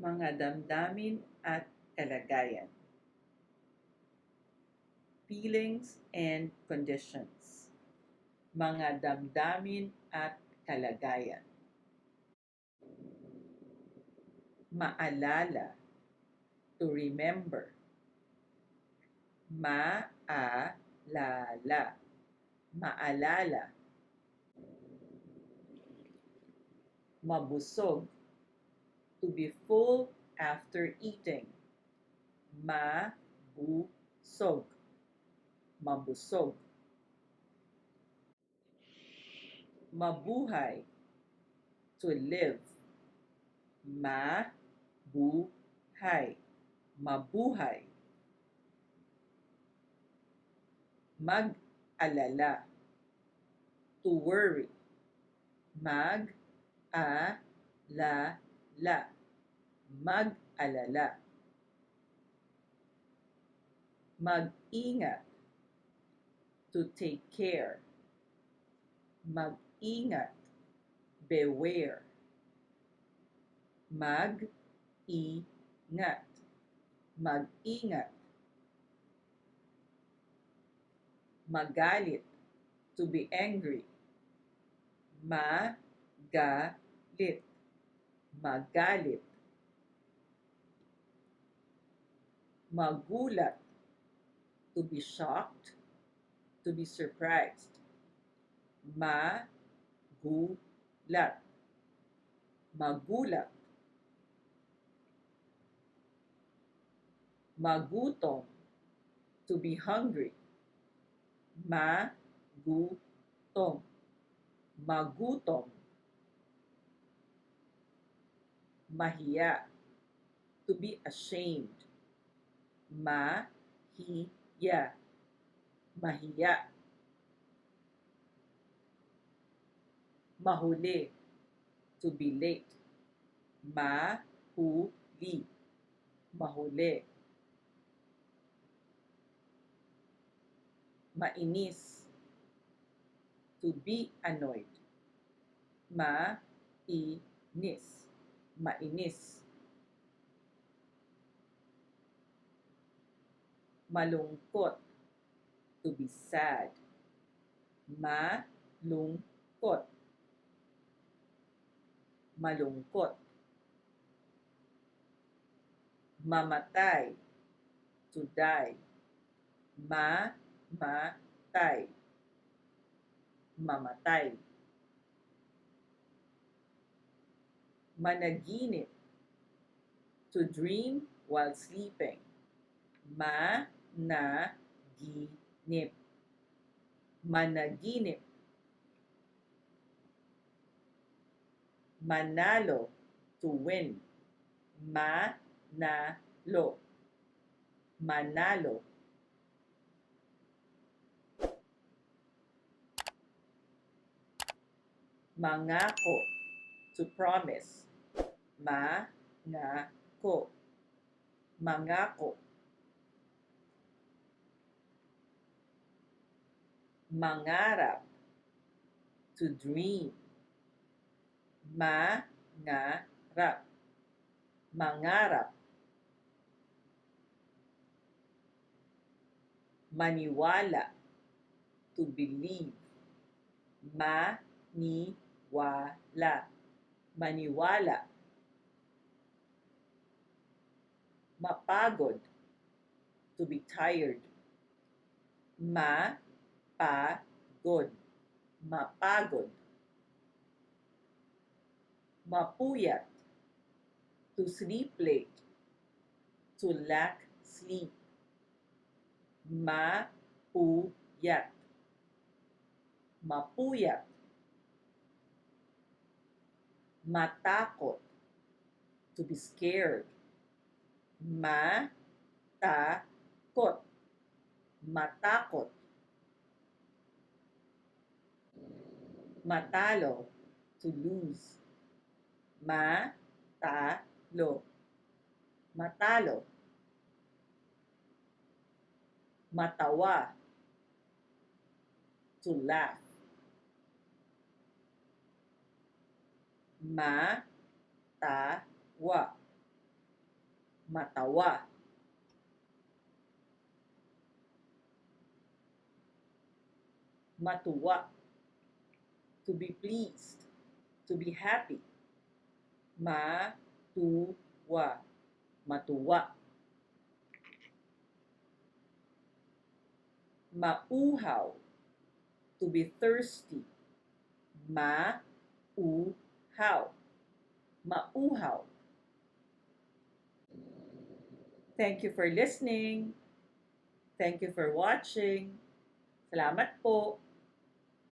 mga damdamin at kalagayan. Feelings and conditions. Mga damdamin at kalagayan. Maalala, to remember. Maalala, maalala. Mabusog, to be full after eating. Mabusog, mabusog. Mabuhay, to live. Mabuhay, mabuhay. Mag-alala, to worry. Mag-alala, mag-alala. Mag-ingat, to take care. Mag-ingat, beware. Mag-ingat, mag-ingat. Magalit, to be angry. Magalit, magalit. Magulat, to be shocked, to be surprised. Magulat, magulat. Magutom, to be hungry. Magutom, magutom. Mahiya, to be ashamed. Mahiya, mahiya. Mahuli, to be late. Mahuli, mahuli. Mainis, to be annoyed. Mainis, mainis. Malungkot, to be sad. Malungkot, malungkot. Mamatay, to die. Mamatay, mamatay. Managinip, to dream while sleeping. Managinip, managinip. Manalo, to win. Manalo, manalo. Mangako, to promise. Mangako, mangako. Mangarap, to dream. Mangarap, mangarap. Maniwala, to believe. Maniwala, maniwala. Mapagod, to be tired. Mapagod, mapagod. Mapuyat, to sleep late, to lack sleep. Mapuyat, mapuyat. Matakot, to be scared. Matakot, matakot. Matalo, to lose. Matalo, matalo. Matawa, to laugh. Matawa, matawa, matuwa, to be pleased, to be happy, matuwa, matuwa, mauhaw, to be thirsty, mauhaw, mauhaw. Thank you for listening. Thank you for watching. Salamat po.